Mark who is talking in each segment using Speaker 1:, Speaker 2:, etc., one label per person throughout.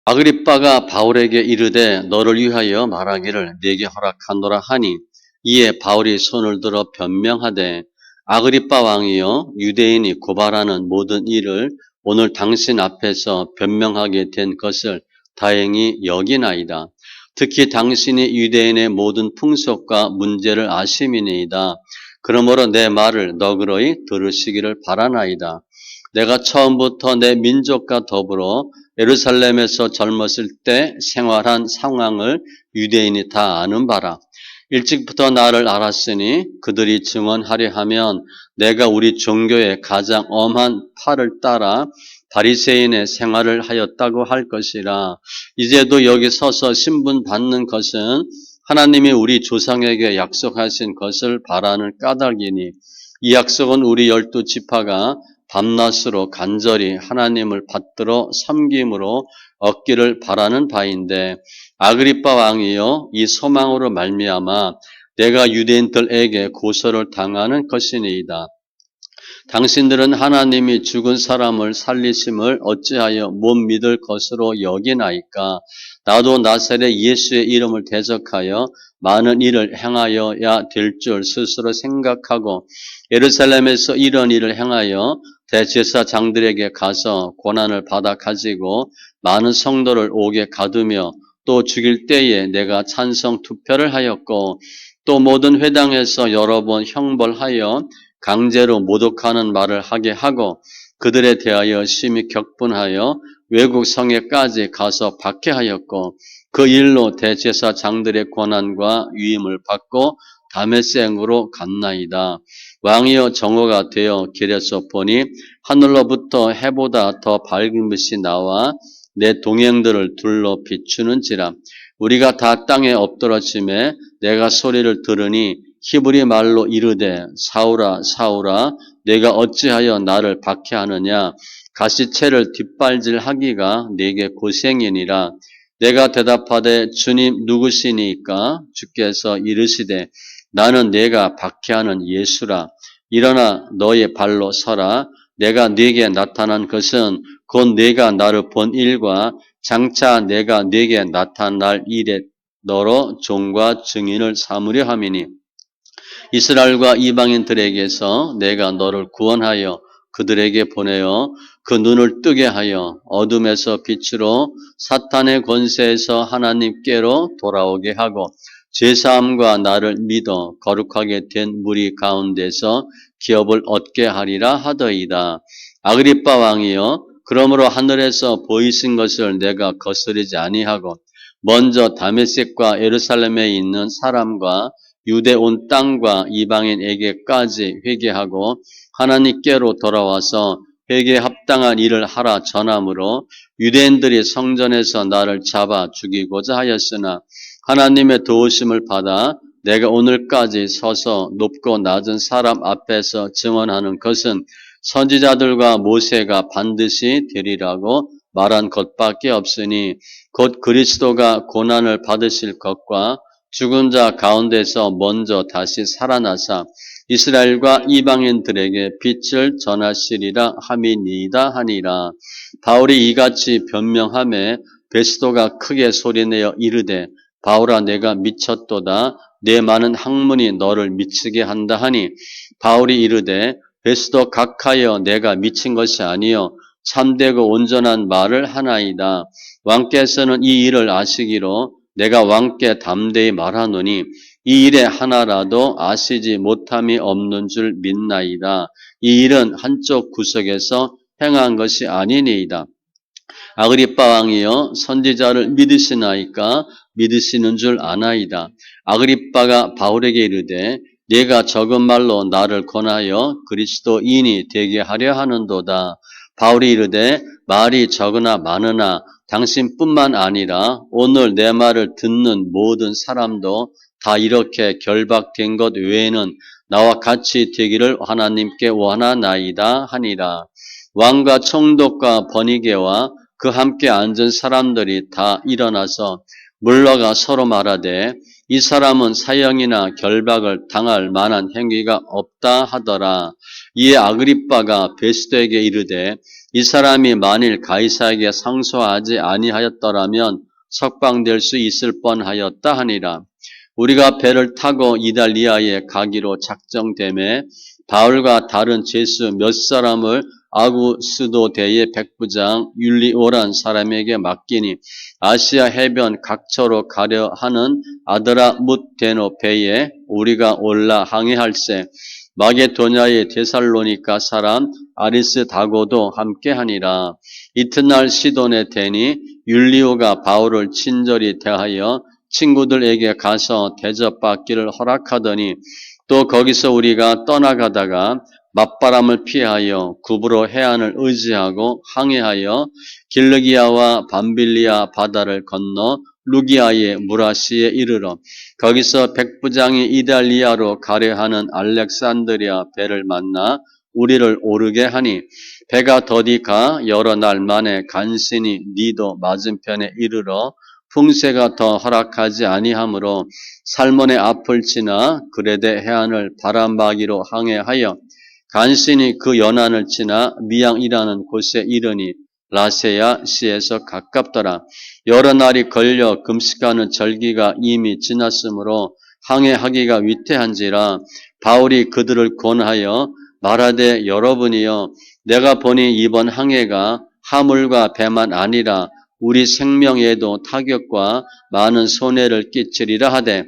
Speaker 1: 아그리빠가 바울에게 이르되 너를 위하여 말하기를 네게 허락하노라 하니 이에 바울이 손을 들어 변명하되 아그리빠 왕이여 유대인이 고발하는 모든 일을 오늘 당신 앞에서 변명하게 된 것을 다행히 여기나이다. 특히 당신이 유대인의 모든 풍속과 문제를 아심이니이다. 그러므로 내 말을 너그러이 들으시기를 바라나이다. 내가 처음부터 내 민족과 더불어 예루살렘에서 젊었을 때 생활한 상황을 유대인이 다 아는 바라. 일찍부터 나를 알았으니 그들이 증언하려 하면 내가 우리 종교의 가장 엄한 팔을 따라 바리새인의 생활을 하였다고 할 것이라. 이제도 여기 서서 신분 받는 것은 하나님이 우리 조상에게 약속하신 것을 바라는 까닭이니 이 약속은 우리 12지파가 밤낮으로 간절히 하나님을 받들어 섬김으로 얻기를 바라는 바인데 아그리빠 왕이여 이 소망으로 말미암아 내가 유대인들에게 고소를 당하는 것이니이다. 당신들은 하나님이 죽은 사람을 살리심을 어찌하여 못 믿을 것으로 여기나이까? 나도 나사렛 예수의 이름을 대적하여 많은 일을 행하여야 될 줄 스스로 생각하고 예루살렘에서 이런 일을 행하여 대제사장들에게 가서 고난을 받아 가지고 많은 성도를 옥에 가두며 또 죽일 때에 내가 찬성 투표를 하였고 또 모든 회당에서 여러 번 형벌하여 강제로 모독하는 말을 하게 하고 그들에 대하여 심히 격분하여 외국 성에까지 가서 박해하였고 그 일로 대제사장들의 권한과 위임을 받고 다메섹으로 갔나이다. 왕이여 정오가 되어 길에서 보니 하늘로부터 해보다 더 밝은 빛이 나와 내 동행들을 둘러 비추는지라. 우리가 다 땅에 엎드러짐에 내가 소리를 들으니 히브리 말로 이르되 사울아 사울아 내가 어찌하여 나를 박해하느냐 가시채를 뒷발질하기가 네게 고생이니라. 내가 대답하되 주님 누구시니까? 주께서 이르시되 나는 내가 박해하는 예수라. 일어나 너의 발로 서라. 내가 네게 나타난 것은 곧 네가 나를 본 일과 장차 내가 네게 나타날 일에 너로 종과 증인을 삼으려 함이니 이스라엘과 이방인들에게서 내가 너를 구원하여 그들에게 보내어 그 눈을 뜨게 하여 어둠에서 빛으로 사탄의 권세에서 하나님께로 돌아오게 하고 죄사함과 나를 믿어 거룩하게 된 무리 가운데서 기업을 얻게 하리라 하더이다. 아그리빠 왕이여 그러므로 하늘에서 보이신 것을 내가 거스르지 아니하고 먼저 다메섹과 예루살렘에 있는 사람과 유대 온 땅과 이방인에게까지 회개하고 하나님께로 돌아와서 회개에 합당한 일을 하라 전함으로 유대인들이 성전에서 나를 잡아 죽이고자 하였으나 하나님의 도우심을 받아 내가 오늘까지 서서 높고 낮은 사람 앞에서 증언하는 것은 선지자들과 모세가 반드시 되리라고 말한 것밖에 없으니 곧 그리스도가 고난을 받으실 것과 죽은 자 가운데서 먼저 다시 살아나사 이스라엘과 이방인들에게 빛을 전하시리라 함이니이다 하니라. 바울이 이같이 변명하매 베스도가 크게 소리내어 이르되 바울아 내가 미쳤도다. 내 많은 학문이 너를 미치게 한다 하니 바울이 이르되 베스도 각하여 내가 미친 것이 아니요 참되고 온전한 말을 하나이다. 왕께서는 이 일을 아시기로 내가 왕께 담대히 말하노니 이 일에 하나라도 아시지 못함이 없는 줄 믿나이다. 이 일은 한쪽 구석에서 행한 것이 아니니이다. 아그리빠 왕이여 선지자를 믿으시나이까? 믿으시는 줄 아나이다. 아그리빠가 바울에게 이르되 네가 적은 말로 나를 권하여 그리스도인이 되게 하려 하는도다. 바울이 이르되 말이 적으나 많으나 당신뿐만 아니라 오늘 내 말을 듣는 모든 사람도 다 이렇게 결박된 것 외에는 나와 같이 되기를 하나님께 원하나이다 하니라. 왕과 총독과 번이게와 그 함께 앉은 사람들이 다 일어나서 물러가 서로 말하되 이 사람은 사형이나 결박을 당할 만한 행위가 없다 하더라. 이에 아그리빠가 베스도에게 이르되 이 사람이 만일 가이사에게 상소하지 아니하였더라면 석방될 수 있을 뻔하였다 하니라. 우리가 배를 타고 이달리아에 가기로 작정되매 바울과 다른 제수 몇 사람을 아구스도대의 백부장 율리오란 사람에게 맡기니 아시아 해변 각처로 가려 하는 아드라뭇데노 배에 우리가 올라 항해할세 마게도냐의 데살로니가 사람 아리스다고도 함께하니라. 이튿날 시돈에 대니 율리오가 바울을 친절히 대하여 친구들에게 가서 대접받기를 허락하더니 또 거기서 우리가 떠나가다가 맞바람을 피하여 구브로 해안을 의지하고 항해하여 길르기아와 밤빌리아 바다를 건너 루기아의 무라시에 이르러 거기서 백부장이 이달리아로 가려 하는 알렉산드리아 배를 만나 우리를 오르게 하니 배가 더디 가 여러 날 만에 간신히 니도 맞은편에 이르러 풍세가 더 허락하지 아니하므로 살몬의 앞을 지나 그레데 해안을 바람바기로 항해하여 간신히 그 연안을 지나 미양이라는 곳에 이르니 라세야 시에서 가깝더라. 여러 날이 걸려 금식하는 절기가 이미 지났으므로 항해하기가 위태한지라 바울이 그들을 권하여 말하되 여러분이여 내가 보니 이번 항해가 하물과 배만 아니라 우리 생명에도 타격과 많은 손해를 끼치리라 하되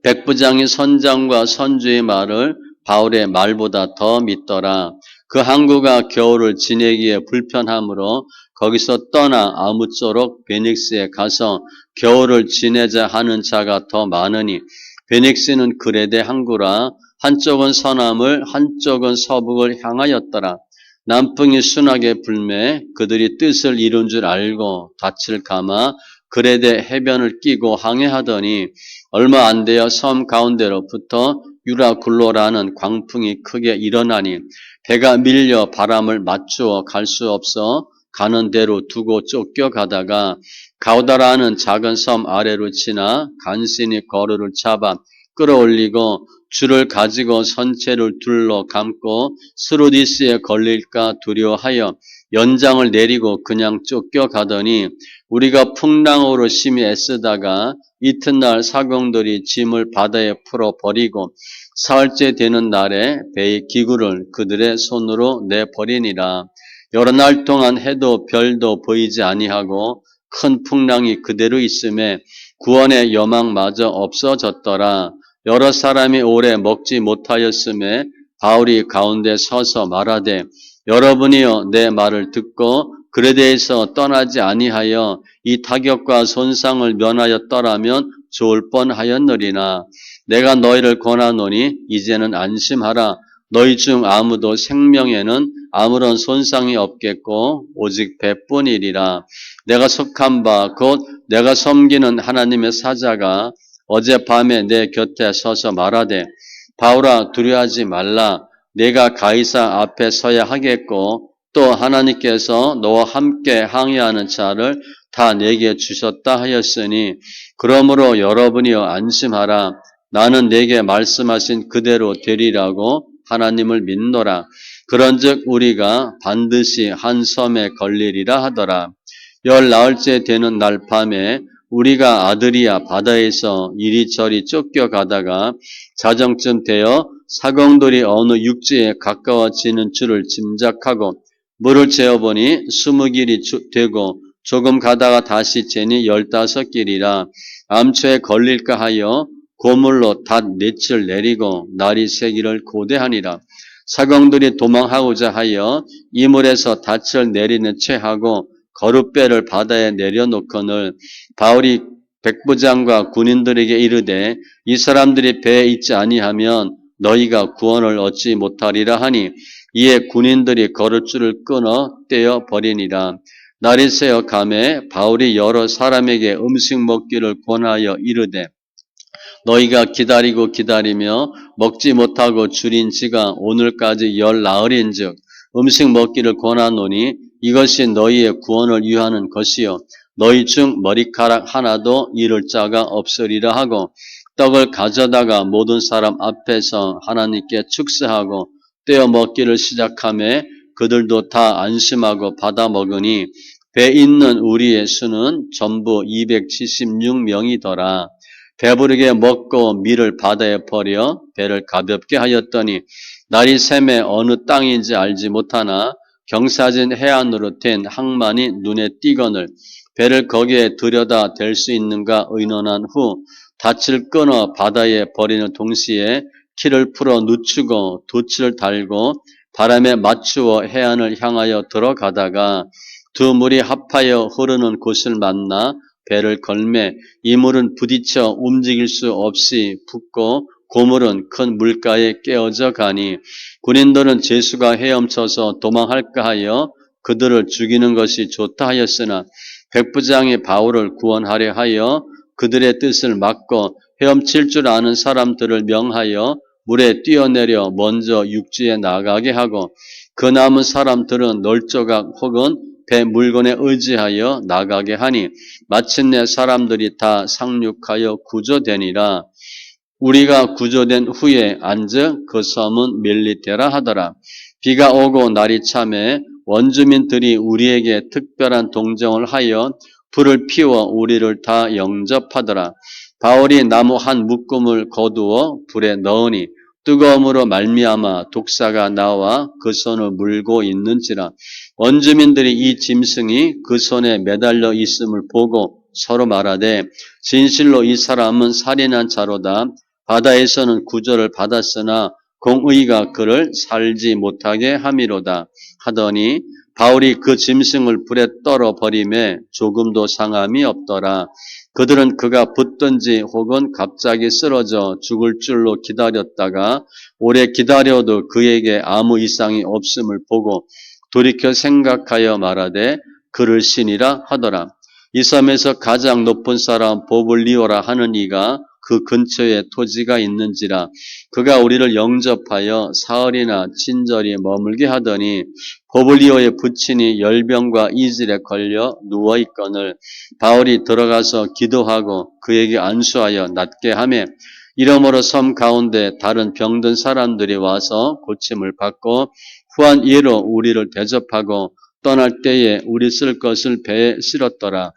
Speaker 1: 백부장이 선장과 선주의 말을 바울의 말보다 더 믿더라. 그 항구가 겨울을 지내기에 불편하므로 거기서 떠나 아무쪼록 베닉스에 가서 겨울을 지내자 하는 자가 더 많으니 베닉스는 그레데 항구라 한쪽은 서남을 한쪽은 서북을 향하였더라. 남풍이 순하게 불매 그들이 뜻을 이룬 줄 알고 닻을 감아 그레데 해변을 끼고 항해하더니 얼마 안 되어 섬 가운데로부터 유라굴로라는 광풍이 크게 일어나니 배가 밀려 바람을 맞추어 갈 수 없어 가는 대로 두고 쫓겨가다가 가우다라는 작은 섬 아래로 지나 간신히 거루를 잡아 끌어올리고 줄을 가지고 선체를 둘러 감고 스루디스에 걸릴까 두려워하여 연장을 내리고 그냥 쫓겨가더니 우리가 풍랑으로 심히 애쓰다가 이튿날 사공들이 짐을 바다에 풀어버리고 사흘째 되는 날에 배의 기구를 그들의 손으로 내버리니라. 여러 날 동안 해도 별도 보이지 아니하고 큰 풍랑이 그대로 있음에 구원의 여망마저 없어졌더라. 여러 사람이 오래 먹지 못하였음에 바울이 가운데 서서 말하되 여러분이여 내 말을 듣고 그레데에서 떠나지 아니하여 이 타격과 손상을 면하였더라면 좋을 뻔하였느리나 내가 너희를 권하노니 이제는 안심하라. 너희 중 아무도 생명에는 아무런 손상이 없겠고 오직 배뿐이리라. 내가 속한 바 곧 내가 섬기는 하나님의 사자가 어젯밤에 내 곁에 서서 말하되 바울아 두려워하지 말라. 내가 가이사 앞에 서야 하겠고 또 하나님께서 너와 함께 항해하는 자를 다 내게 주셨다 하였으니 그러므로 여러분이여 안심하라. 나는 내게 말씀하신 그대로 되리라고 하나님을 믿노라. 그런즉 우리가 반드시 한 섬에 걸리리라 하더라. 열 나흘째 되는 날 밤에 우리가 아드리아 바다에서 이리저리 쫓겨가다가 자정쯤 되어 사공들이 어느 육지에 가까워지는 줄을 짐작하고 물을 재어보니 20길이 되고 조금 가다가 다시 재니 15길이라 암초에 걸릴까 하여 고물로 닷 넷을 내리고 날이 새기를 고대하니라. 사공들이 도망하고자 하여 이물에서 닻을 내리는 채 하고 거룻배를 바다에 내려놓거늘 바울이 백부장과 군인들에게 이르되 이 사람들이 배에 있지 아니하면 너희가 구원을 얻지 못하리라 하니 이에 군인들이 거룻줄을 끊어 떼어 버리니라. 날이 새어 가매 바울이 여러 사람에게 음식 먹기를 권하여 이르되 너희가 기다리고 기다리며 먹지 못하고 줄인 지가 오늘까지 열 나흘인즉 음식 먹기를 권하노니 이것이 너희의 구원을 위하는 것이요 너희 중 머리카락 하나도 잃을 자가 없으리라 하고 떡을 가져다가 모든 사람 앞에서 하나님께 축사하고 떼어 먹기를 시작하며 그들도 다 안심하고 받아 먹으니 배 있는 우리의 수는 전부 276명이더라. 배부르게 먹고 밀을 바다에 버려 배를 가볍게 하였더니 날이 새매 어느 땅인지 알지 못하나 경사진 해안으로 된 항만이 눈에 띄거늘 배를 거기에 들여다 댈 수 있는가 의논한 후 닻을 끊어 바다에 버리는 동시에 키를 풀어 늦추고 돛을 달고 바람에 맞추어 해안을 향하여 들어가다가 두 물이 합하여 흐르는 곳을 만나 배를 걸매 이 물은 부딪혀 움직일 수 없이 붓고 고물은 큰 물가에 깨어져 가니 군인들은 제수가 헤엄쳐서 도망할까 하여 그들을 죽이는 것이 좋다 하였으나 백부장이 바울을 구원하려 하여 그들의 뜻을 막고 헤엄칠 줄 아는 사람들을 명하여 물에 뛰어내려 먼저 육지에 나가게 하고 그 남은 사람들은 널조각 혹은 배 물건에 의지하여 나가게 하니 마침내 사람들이 다 상륙하여 구조되니라. 우리가 구조된 후에 앉아 그 섬은 멜리테라 하더라. 비가 오고 날이 참에 원주민들이 우리에게 특별한 동정을 하여 불을 피워 우리를 다 영접하더라. 바울이 나무 한 묶음을 거두어 불에 넣으니 뜨거움으로 말미암아 독사가 나와 그 손을 물고 있는지라. 원주민들이 이 짐승이 그 손에 매달려 있음을 보고 서로 말하되 진실로 이 사람은 살인한 자로다. 바다에서는 구조를 받았으나 공의가 그를 살지 못하게 함이로다 하더니 바울이 그 짐승을 불에 떨어 버리매 조금도 상함이 없더라. 그들은 그가 붙든지 혹은 갑자기 쓰러져 죽을 줄로 기다렸다가 오래 기다려도 그에게 아무 이상이 없음을 보고 돌이켜 생각하여 말하되 그를 신이라 하더라. 이 섬에서 가장 높은 사람 보블리오라 하는 이가 그 근처에 토지가 있는지라 그가 우리를 영접하여 사흘이나 친절히 머물게 하더니 보블리오의 부친이 열병과 이질에 걸려 누워있거늘 바울이 들어가서 기도하고 그에게 안수하여 낫게 하며 이러므로 섬 가운데 다른 병든 사람들이 와서 고침을 받고 후한 예로 우리를 대접하고 떠날 때에 우리 쓸 것을 배에 실었더라.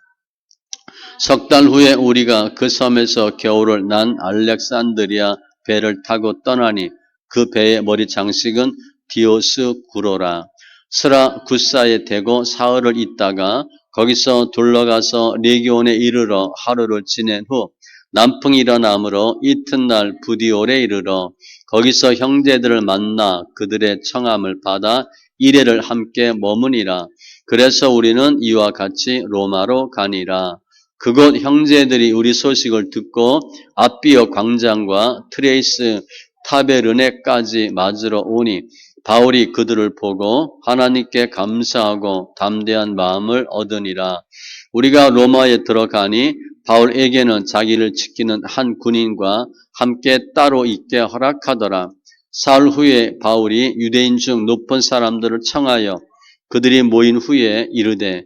Speaker 1: 석 달 후에 우리가 그 섬에서 겨울을 난 알렉산드리아 배를 타고 떠나니 그 배의 머리 장식은 디오스구로라. 스라구사에 대고 사흘을 있다가 거기서 둘러가서 레기온에 이르러 하루를 지낸 후 남풍이 일어나므로 이튿날 부디올에 이르러 거기서 형제들을 만나 그들의 청함을 받아 이레를 함께 머무니라. 그래서 우리는 이와 같이 로마로 가니라. 그곳 형제들이 우리 소식을 듣고 아비오 광장과 트레이스 타베르네까지 맞으러 오니 바울이 그들을 보고 하나님께 감사하고 담대한 마음을 얻으니라. 우리가 로마에 들어가니 바울에게는 자기를 지키는 한 군인과 함께 따로 있게 허락하더라. 사흘 후에 바울이 유대인 중 높은 사람들을 청하여 그들이 모인 후에 이르되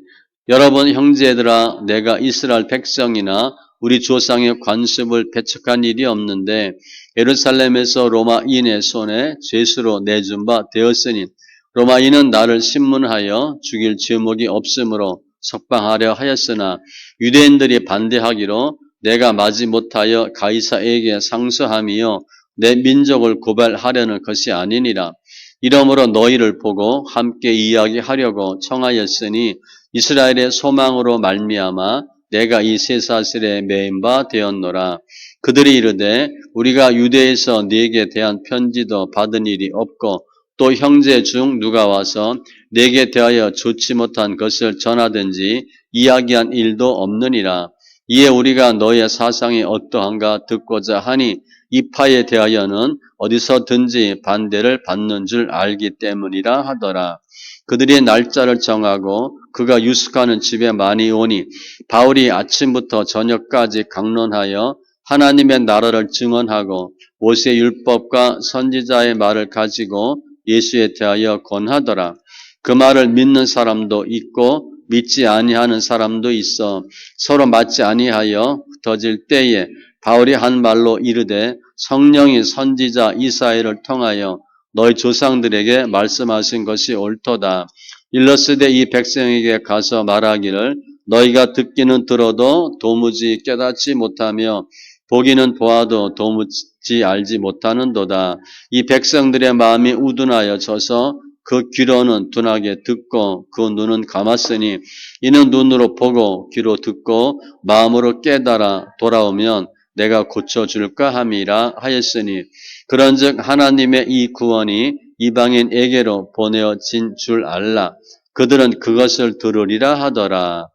Speaker 1: 여러분 형제들아 내가 이스라엘 백성이나 우리 조상의 관습을 배척한 일이 없는데 예루살렘에서 로마인의 손에 죄수로 내준 바 되었으니 로마인은 나를 신문하여 죽일 제목이 없으므로 석방하려 하였으나 유대인들이 반대하기로 내가 마지못하여 가이사에게 상소함이요 내 민족을 고발하려는 것이 아니니라. 이러므로 너희를 보고 함께 이야기하려고 청하였으니 이스라엘의 소망으로 말미암아 내가 이 쇠사슬에 매인 바 되었노라. 그들이 이르되 우리가 유대에서 네게 대한 편지도 받은 일이 없고 또 형제 중 누가 와서 네게 대하여 좋지 못한 것을 전하든지 이야기한 일도 없느니라. 이에 우리가 너의 사상이 어떠한가 듣고자 하니 이 파에 대하여는 어디서든지 반대를 받는 줄 알기 때문이라 하더라. 그들이 날짜를 정하고 그가 유숙하는 집에 많이 오니 바울이 아침부터 저녁까지 강론하여 하나님의 나라를 증언하고 모세 율법과 선지자의 말을 가지고 예수에 대하여 권하더라. 그 말을 믿는 사람도 있고 믿지 아니하는 사람도 있어 서로 맞지 아니하여 흩어질 때에 바울이 한 말로 이르되 성령이 선지자 이사야를 통하여 너희 조상들에게 말씀하신 것이 옳도다. 일러스되 이 백성에게 가서 말하기를 너희가 듣기는 들어도 도무지 깨닫지 못하며 보기는 보아도 도무지 알지 못하는도다. 이 백성들의 마음이 우둔하여 져서 그 귀로는 둔하게 듣고 그 눈은 감았으니 이는 눈으로 보고 귀로 듣고 마음으로 깨달아 돌아오면 내가 고쳐줄까 함이라 하였으니 그런즉 하나님의 이 구원이 이방인에게로 보내어진 줄 알라. 그들은 그것을 들으리라 하더라.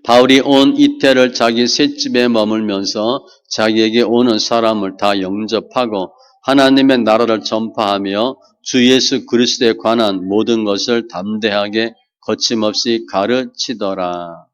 Speaker 1: 바울이 온 이태를 자기 셋집에 머물면서 자기에게 오는 사람을 다 영접하고 하나님의 나라를 전파하며 주 예수 그리스도에 관한 모든 것을 담대하게 거침없이 가르치더라.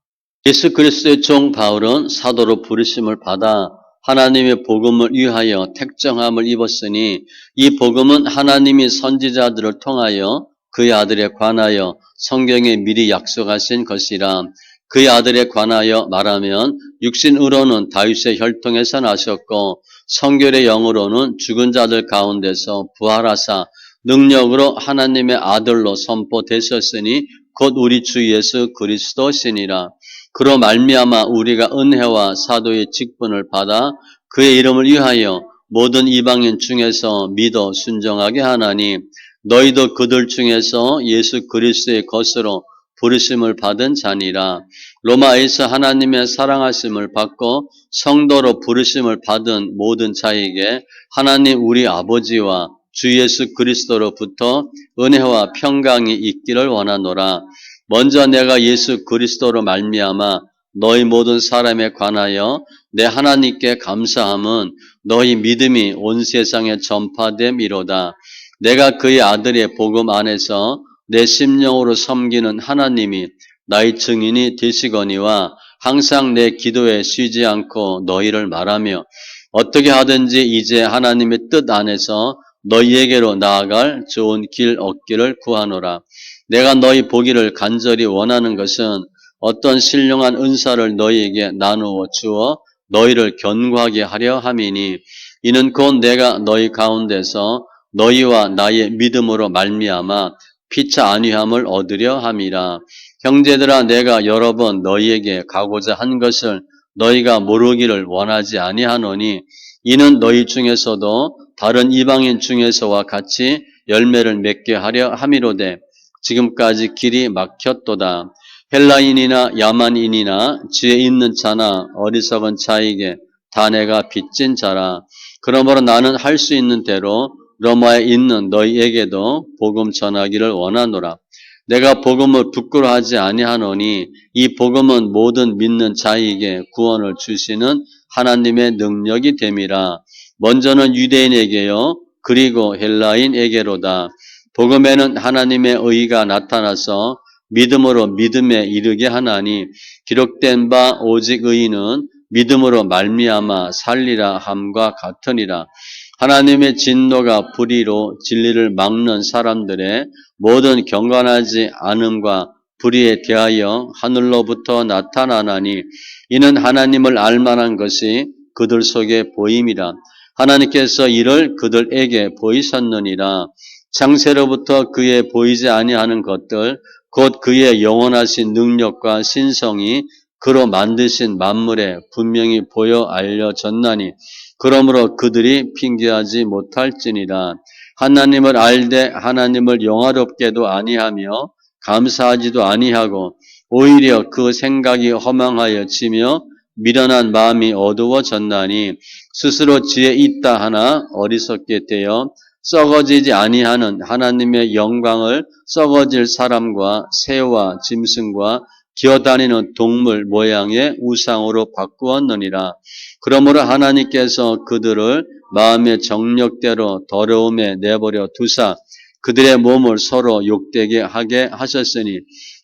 Speaker 1: 예수 그리스도의 종 바울은 사도로 부르심을 받아 하나님의 복음을 위하여 택정함을 입었으니 이 복음은 하나님이 선지자들을 통하여 그의 아들에 관하여 성경에 미리 약속하신 것이라. 그의 아들에 관하여 말하면 육신으로는 다윗의 혈통에서 나셨고 성결의 영으로는 죽은 자들 가운데서 부활하사 능력으로 하나님의 아들로 선포되셨으니 곧 우리 주 예수 그리스도시니라. 그로 말미암아 우리가 은혜와 사도의 직분을 받아 그의 이름을 위하여 모든 이방인 중에서 믿어 순종하게 하나니 너희도 그들 중에서 예수 그리스도의 것으로 부르심을 받은 자니라. 로마에서 하나님의 사랑하심을 받고 성도로 부르심을 받은 모든 자에게 하나님 우리 아버지와 주 예수 그리스도로부터 은혜와 평강이 있기를 원하노라. 먼저 내가 예수 그리스도로 말미암아 너희 모든 사람에 관하여 내 하나님께 감사함은 너희 믿음이 온 세상에 전파됨이로다. 내가 그의 아들의 복음 안에서 내 심령으로 섬기는 하나님이 나의 증인이 되시거니와 항상 내 기도에 쉬지 않고 너희를 말하며 어떻게 하든지 이제 하나님의 뜻 안에서 너희에게로 나아갈 좋은 길 얻기를 구하노라. 내가 너희 보기를 간절히 원하는 것은 어떤 신령한 은사를 너희에게 나누어 주어 너희를 견고하게 하려 함이니 이는 곧 내가 너희 가운데서 너희와 나의 믿음으로 말미암아 피차 안위함을 얻으려 함이라. 형제들아 내가 여러 번 너희에게 가고자 한 것을 너희가 모르기를 원하지 아니하노니 이는 너희 중에서도 다른 이방인 중에서와 같이 열매를 맺게 하려 함이로되 지금까지 길이 막혔도다. 헬라인이나 야만인이나 지혜 있는 자나 어리석은 자에게 다 내가 빚진 자라. 그러므로 나는 할 수 있는 대로 로마에 있는 너희에게도 복음 전하기를 원하노라. 내가 복음을 부끄러워하지 아니하노니 이 복음은 모든 믿는 자에게 구원을 주시는 하나님의 능력이 됨이라. 먼저는 유대인에게요 그리고 헬라인에게로다. 복음에는 하나님의 의가 나타나서 믿음으로 믿음에 이르게 하나니 기록된 바 오직 의인은 믿음으로 말미암아 살리라 함과 같으니라. 하나님의 진노가 불의로 진리를 막는 사람들의 모든 경건하지 않음과 불의에 대하여 하늘로부터 나타나나니 이는 하나님을 알만한 것이 그들 속에 보임이라. 하나님께서 이를 그들에게 보이셨느니라. 창세로부터 그의 보이지 아니하는 것들 곧 그의 영원하신 능력과 신성이 그로 만드신 만물에 분명히 보여 알려졌나니 그러므로 그들이 핑계하지 못할지니라. 하나님을 알되 하나님을 영화롭게도 아니하며 감사하지도 아니하고 오히려 그 생각이 허망하여지며 미련한 마음이 어두워졌나니 스스로 지혜 있다 하나 어리석게 되어 썩어지지 아니하는 하나님의 영광을 썩어질 사람과 새와 짐승과 기어다니는 동물 모양의 우상으로 바꾸었느니라. 그러므로 하나님께서 그들을 마음의 정력대로 더러움에 내버려 두사 그들의 몸을 서로 욕되게 하게 하셨으니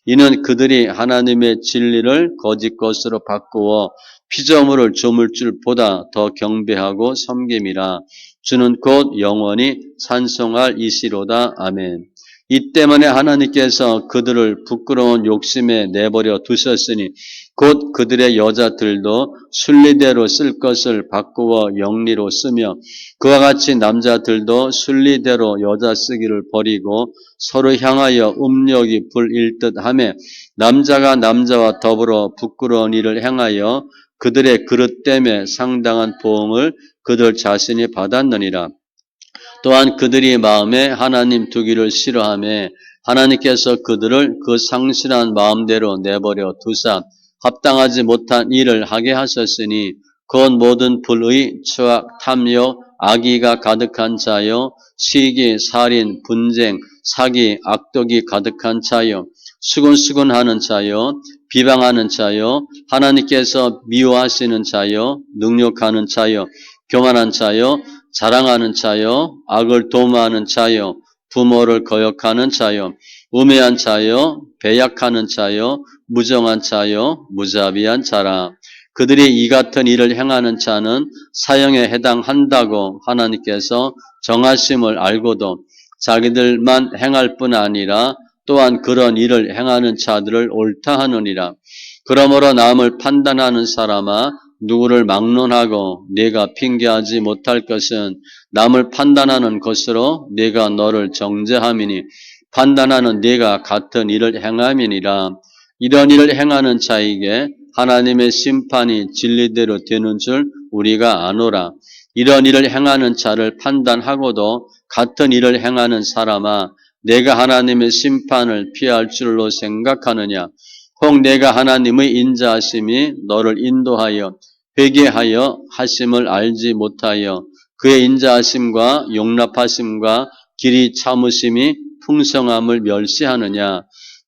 Speaker 1: 이는 그들이 하나님의 진리를 거짓 것으로 바꾸어 피조물을 조물줄보다 더 경배하고 섬김이라. 주는 곧 영원히 찬송할 이시로다. 아멘. 이 때문에 하나님께서 그들을 부끄러운 욕심에 내버려 두셨으니 곧 그들의 여자들도 순리대로 쓸 것을 바꾸어 영리로 쓰며 그와 같이 남자들도 순리대로 여자 쓰기를 버리고 서로 향하여 음욕이 불일듯 하며 남자가 남자와 더불어 부끄러운 일을 행하여 그들의 그릇 때문에 상당한 보응을 그들 자신이 받았느니라. 또한 그들이 마음에 하나님 두기를 싫어하며 하나님께서 그들을 그 상실한 마음대로 내버려 두사 합당하지 못한 일을 하게 하셨으니 곧 모든 불의, 추악, 탐욕, 악의가 가득한 자요, 시기, 살인, 분쟁, 사기, 악독이 가득한 자요, 수군수군하는 자요, 비방하는 자요, 하나님께서 미워하시는 자요, 능욕하는 자요, 교만한 자요, 자랑하는 자요, 악을 도모하는 자요, 부모를 거역하는 자요, 우매한 자요, 배약하는 자요, 무정한 자요, 무자비한 자라. 그들이 이 같은 일을 행하는 자는 사형에 해당한다고 하나님께서 정하심을 알고도 자기들만 행할 뿐 아니라 또한 그런 일을 행하는 자들을 옳다 하느니라. 그러므로 남을 판단하는 사람아 누구를 막론하고 네가 핑계하지 못할 것은 남을 판단하는 것으로 네가 너를 정죄함이니 판단하는 네가 같은 일을 행함이니라. 이런 일을 행하는 자에게 하나님의 심판이 진리대로 되는 줄 우리가 아노라. 이런 일을 행하는 자를 판단하고도 같은 일을 행하는 사람아 내가 하나님의 심판을 피할 줄로 생각하느냐. 혹 내가 하나님의 인자하심이 너를 인도하여 회개하여 하심을 알지 못하여 그의 인자하심과 용납하심과 길이 참으심이 풍성함을 멸시하느냐.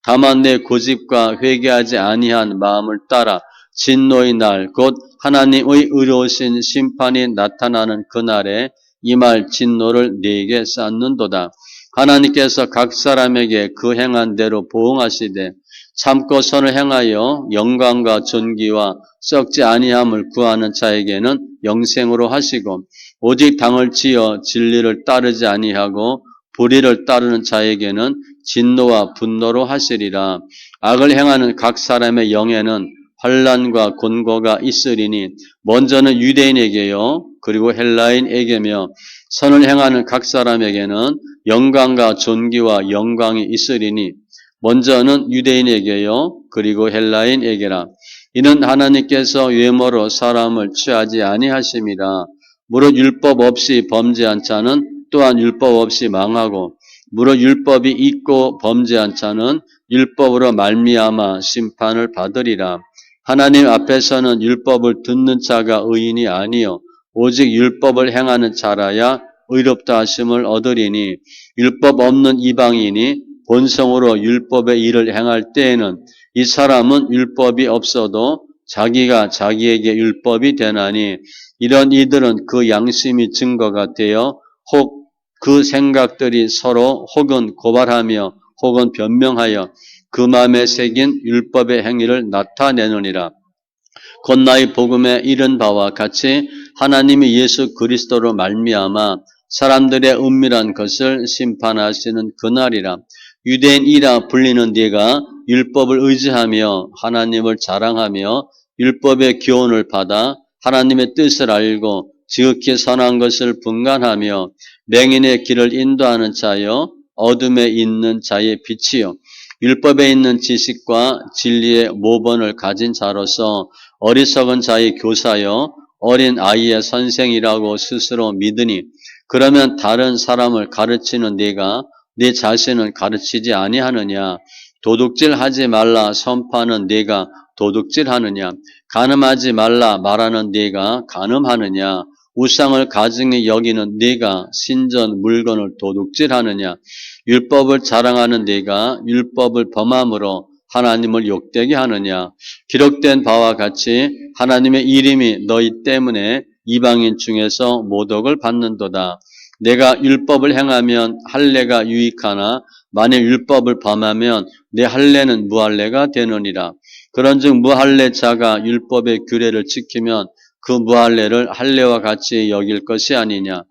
Speaker 1: 다만 내 고집과 회개하지 아니한 마음을 따라 진노의 날 곧 하나님의 의로우신 심판이 나타나는 그날에 이 말 진노를 네게 쌓는도다. 하나님께서 각 사람에게 그 행한 대로 보응하시되 참고 선을 행하여 영광과 존귀와 썩지 아니함을 구하는 자에게는 영생으로 하시고 오직 당을 지어 진리를 따르지 아니하고 불의를 따르는 자에게는 진노와 분노로 하시리라. 악을 행하는 각 사람의 영에는 환난과 곤고가 있으리니 먼저는 유대인에게요 그리고 헬라인에게며 선을 행하는 각 사람에게는 영광과 존귀와 영광이 있으리니 먼저는 유대인에게요 그리고 헬라인에게라. 이는 하나님께서 외모로 사람을 취하지 아니하심이라. 무릇 율법 없이 범죄한 자는 또한 율법 없이 망하고 무릇 율법이 있고 범죄한 자는 율법으로 말미암아 심판을 받으리라. 하나님 앞에서는 율법을 듣는 자가 의인이 아니요 오직 율법을 행하는 자라야 의롭다 하심을 얻으리니 율법 없는 이방인이 본성으로 율법의 일을 행할 때에는 이 사람은 율법이 없어도 자기가 자기에게 율법이 되나니 이런 이들은 그 양심이 증거가 되어 혹 그 생각들이 서로 혹은 고발하며 혹은 변명하여 그 마음에 새긴 율법의 행위를 나타내느니라. 곧 나의 복음에 이른 바와 같이 하나님이 예수 그리스도로 말미암아 사람들의 은밀한 것을 심판하시는 그날이라. 유대인이라 불리는 네가 율법을 의지하며 하나님을 자랑하며 율법의 교훈을 받아 하나님의 뜻을 알고 지극히 선한 것을 분간하며 맹인의 길을 인도하는 자여 어둠에 있는 자의 빛이요 율법에 있는 지식과 진리의 모본을 가진 자로서 어리석은 자의 교사여 어린 아이의 선생이라고 스스로 믿으니 그러면 다른 사람을 가르치는 네가 네 자신을 가르치지 아니하느냐. 도둑질하지 말라 선포하는 네가 도둑질하느냐. 간음하지 말라 말하는 네가 간음하느냐. 우상을 가증히 여기는 네가 신전 물건을 도둑질하느냐. 율법을 자랑하는 네가 율법을 범함으로 하나님을 욕되게 하느냐. 기록된 바와 같이 하나님의 이름이 너희 때문에 이방인 중에서 모독을 받는도다. 내가 율법을 행하면 할례가 유익하나 만일 율법을 범하면 내 할례는 무할례가 되느니라. 그런즉 무할례자가 율법의 규례를 지키면 그 무할례를 할례와 같이 여길 것이 아니냐.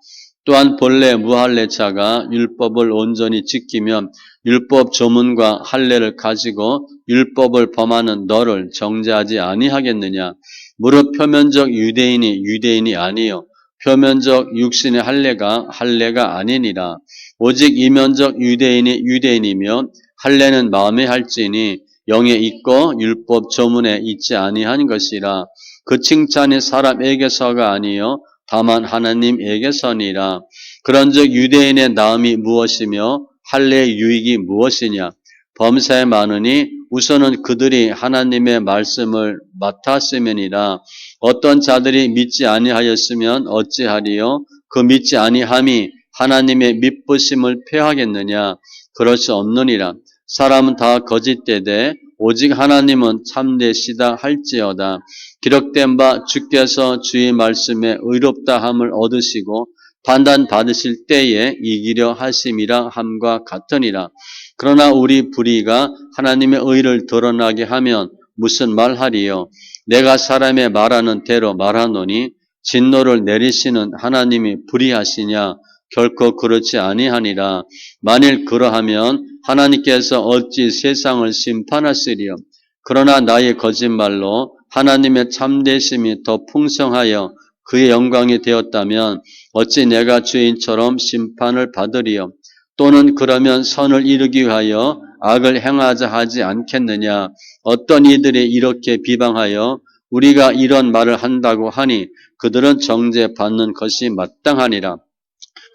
Speaker 1: 또한 본래 무할례자가 율법을 온전히 지키면 율법 조문과 할례를 가지고 율법을 범하는 너를 정죄하지 아니하겠느냐. 무릇 표면적 유대인이 유대인이 아니요 표면적 육신의 할례가 아니니라. 오직 이면적 유대인이 유대인이며 할례는 마음에 할지니 영에 있고 율법 조문에 있지 아니한 것이라. 그 칭찬이 사람에게서가 아니요 다만 하나님에게서니라. 그런즉 유대인의 나음이 무엇이며 할례의 유익이 무엇이냐. 범사에 많으니 우선은 그들이 하나님의 말씀을 맡았음이니라. 어떤 자들이 믿지 아니하였으면 어찌하리요? 그 믿지 아니함이 하나님의 믿부심을 폐하겠느냐? 그럴 수 없느니라. 사람은 다 거짓되되 오직 하나님은 참되시다 할지어다. 기록된 바 주께서 주의 말씀에 의롭다함을 얻으시고 판단 받으실 때에 이기려 하심이라 함과 같으니라. 그러나 우리 불의가 하나님의 의를 드러나게 하면 무슨 말하리요? 내가 사람의 말하는 대로 말하노니 진노를 내리시는 하나님이 불의하시냐? 결코 그렇지 아니하니라. 만일 그러하면 하나님께서 어찌 세상을 심판하시리요? 그러나 나의 거짓말로 하나님의 참되심이 더 풍성하여 그의 영광이 되었다면 어찌 내가 죄인처럼 심판을 받으리요? 또는 그러면 선을 이루기 위하여 악을 행하자 하지 않겠느냐? 어떤 이들이 이렇게 비방하여 우리가 이런 말을 한다고 하니 그들은 정죄받는 것이 마땅하니라.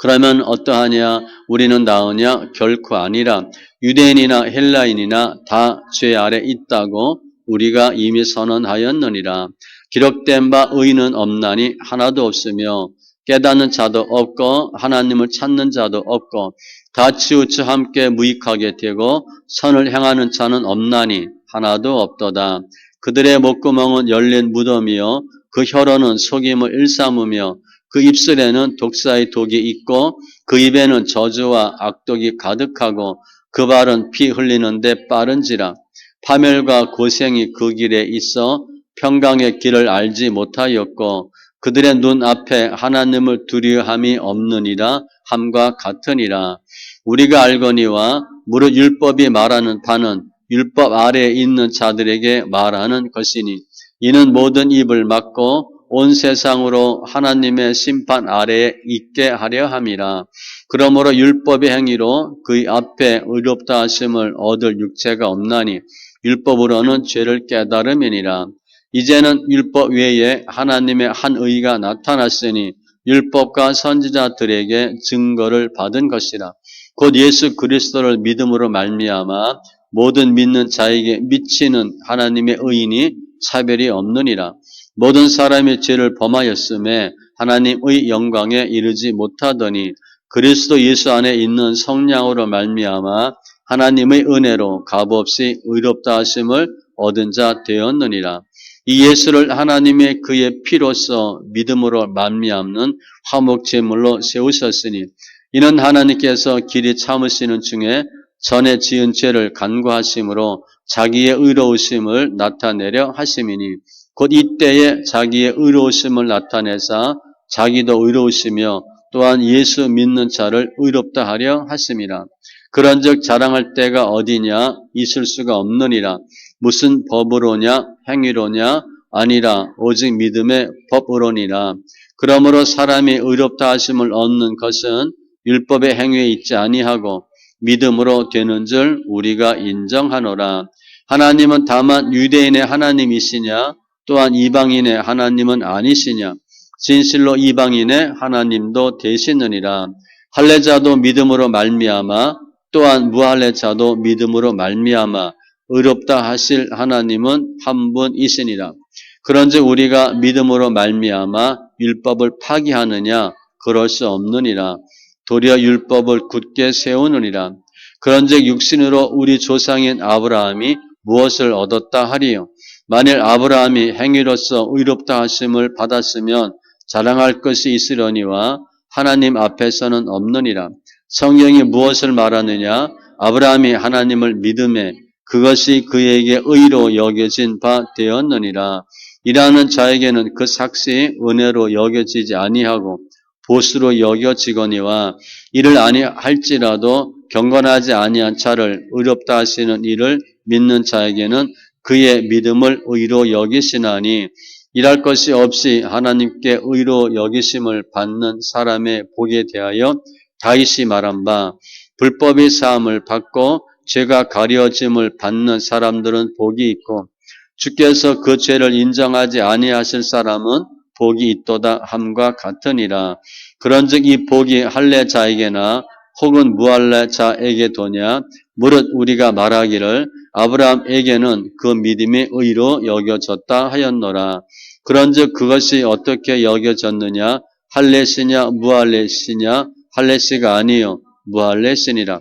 Speaker 1: 그러면 어떠하냐? 우리는 나으냐? 결코 아니라. 유대인이나 헬라인이나 다 죄 아래 있다고 우리가 이미 선언하였느니라. 기록된 바 의는 없나니 하나도 없으며 깨닫는 자도 없고 하나님을 찾는 자도 없고 다 치우쳐 함께 무익하게 되고 선을 행하는 자는 없나니 하나도 없도다. 그들의 목구멍은 열린 무덤이요 그 혀로는 속임을 일삼으며 그 입술에는 독사의 독이 있고 그 입에는 저주와 악독이 가득하고 그 발은 피 흘리는데 빠른지라. 파멸과 고생이 그 길에 있어 평강의 길을 알지 못하였고 그들의 눈 앞에 하나님을 두려함이 없느니라 함과 같으니라. 우리가 알거니와 무릇 율법이 말하는 바는 율법 아래에 있는 자들에게 말하는 것이니 이는 모든 입을 막고 온 세상으로 하나님의 심판 아래에 있게 하려 함이라. 그러므로 율법의 행위로 그의 앞에 의롭다 하심을 얻을 육체가 없나니 율법으로는 죄를 깨달음이니라. 이제는 율법 외에 하나님의 한 의가 나타났으니 율법과 선지자들에게 증거를 받은 것이라. 곧 예수 그리스도를 믿음으로 말미암아 모든 믿는 자에게 미치는 하나님의 의인이 차별이 없느니라. 모든 사람이 죄를 범하였음에 하나님의 영광에 이르지 못하더니 그리스도 예수 안에 있는 성령으로 말미암아 하나님의 은혜로 값없이 의롭다 하심을 얻은 자 되었느니라. 이 예수를 하나님의 그의 피로써 믿음으로 말미암는 화목 제물로 세우셨으니 이는 하나님께서 길이 참으시는 중에 전에 지은 죄를 간구하심으로 자기의 의로우심을 나타내려 하심이니 곧 이때에 자기의 의로우심을 나타내사 자기도 의로우시며 또한 예수 믿는 자를 의롭다 하려 하심이라. 그런즉 자랑할 때가 어디냐? 있을 수가 없느니라. 무슨 법으로냐? 행위로냐? 아니라 오직 믿음의 법으로니라. 그러므로 사람이 의롭다 하심을 얻는 것은 율법의 행위에 있지 아니하고 믿음으로 되는 줄 우리가 인정하노라. 하나님은 다만 유대인의 하나님이시냐? 또한 이방인의 하나님은 아니시냐? 진실로 이방인의 하나님도 되시느니라. 할례자도 믿음으로 말미암아 또한 무할례자도 믿음으로 말미암아 의롭다 하실 하나님은 한 분이시니라. 그런즉 우리가 믿음으로 말미암아 율법을 파기하느냐? 그럴 수 없느니라. 도리어 율법을 굳게 세우느니라. 그런즉 육신으로 우리 조상인 아브라함이 무엇을 얻었다 하리요? 만일 아브라함이 행위로서 의롭다 하심을 받았으면 자랑할 것이 있으려니와 하나님 앞에서는 없느니라. 성경이 무엇을 말하느냐? 아브라함이 하나님을 믿음에 그것이 그에게 의로 여겨진 바 되었느니라. 일하는 자에게는 그 삭시 은혜로 여겨지지 아니하고 보수로 여겨지거니와 이를 아니할지라도 경건하지 아니한 자를 의롭다 하시는 이를 믿는 자에게는 그의 믿음을 의로 여기시나니 일할 것이 없이 하나님께 의로 여기심을 받는 사람의 복에 대하여 다윗이 말한 바 불법의 사함을 받고 죄가 가려짐을 받는 사람들은 복이 있고 주께서 그 죄를 인정하지 아니하실 사람은 복이 있도다 함과 같으니라. 그런즉 이 복이 할례자에게나 혹은 무할례자에게도냐 무릇 우리가 말하기를 아브라함에게는 그 믿음이 의로 여겨졌다 하였노라. 그런즉 그것이 어떻게 여겨졌느냐 할례시냐 무할례시냐 할례시가 아니요 무할례시니라.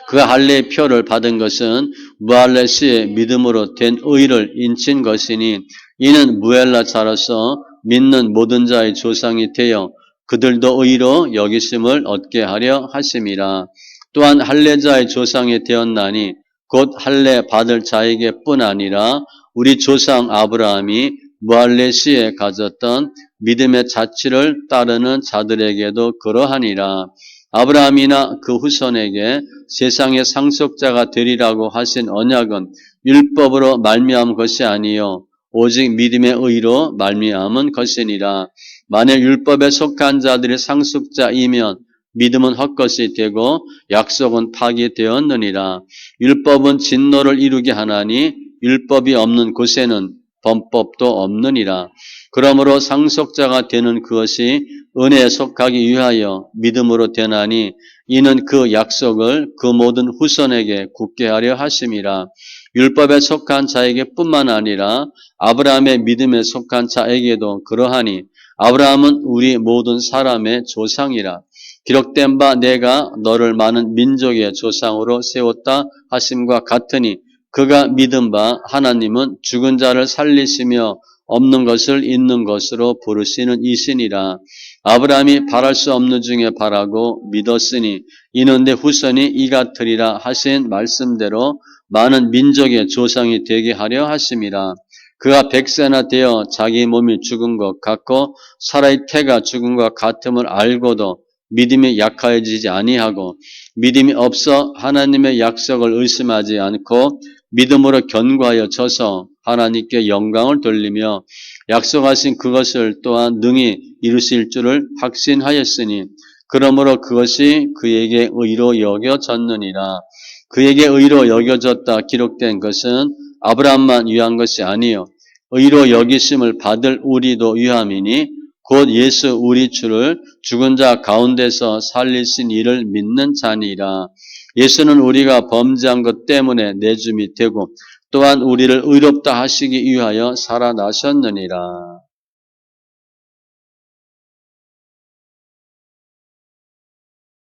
Speaker 1: 그가 할례의 표를 받은 것은 무할례시의 믿음으로 된 의를 인친 것이니 이는 무할례자로서 믿는 모든 자의 조상이 되어 그들도 의로 여기심을 얻게 하려 하심이라. 또한 할례자의 조상이 되었나니 곧 할례 받을 자에게뿐 아니라 우리 조상 아브라함이 무할례시에 가졌던 믿음의 자취를 따르는 자들에게도 그러하니라. 아브라함이나 그 후손에게 세상의 상속자가 되리라고 하신 언약은 율법으로 말미암은 것이 아니요 오직 믿음의 의로 말미암은 것이니라. 만일 율법에 속한 자들이 상속자이면 믿음은 헛것이 되고 약속은 파기되었느니라. 율법은 진노를 이루게 하나니 율법이 없는 곳에는 범법도 없느니라. 그러므로 상속자가 되는 그것이 은혜에 속하기 위하여 믿음으로 되나니 이는 그 약속을 그 모든 후손에게 굳게 하려 하심이라. 율법에 속한 자에게 뿐만 아니라 아브라함의 믿음에 속한 자에게도 그러하니 아브라함은 우리 모든 사람의 조상이라. 기록된 바 내가 너를 많은 민족의 조상으로 세웠다 하심과 같으니 그가 믿은 바 하나님은 죽은 자를 살리시며 없는 것을 있는 것으로 부르시는 이신이라. 아브라함이 바랄 수 없는 중에 바라고 믿었으니 이는 내 후손이 이 같으리라 하신 말씀대로 많은 민족의 조상이 되게 하려 하심이라. 그가 100세나 되어 자기 몸이 죽은 것 같고 사라의 태가 죽은 것 같음을 알고도 믿음이 약해지지 아니하고 믿음이 없어 하나님의 약속을 의심하지 않고 믿음으로 견고하여 져서 하나님께 영광을 돌리며 약속하신 그것을 또한 능히 이루실 줄을 확신하였으니 그러므로 그것이 그에게 의로 여겨졌느니라. 그에게 의로 여겨졌다 기록된 것은 아브라함만 위한 것이 아니요 의로 여기심을 받을 우리도 위함이니 곧 예수 우리 주를 죽은 자 가운데서 살리신 이를 믿는 자니라. 예수는 우리가 범죄한 것 때문에 내줌이 되고 또한 우리를 의롭다 하시기 위하여 살아나셨느니라.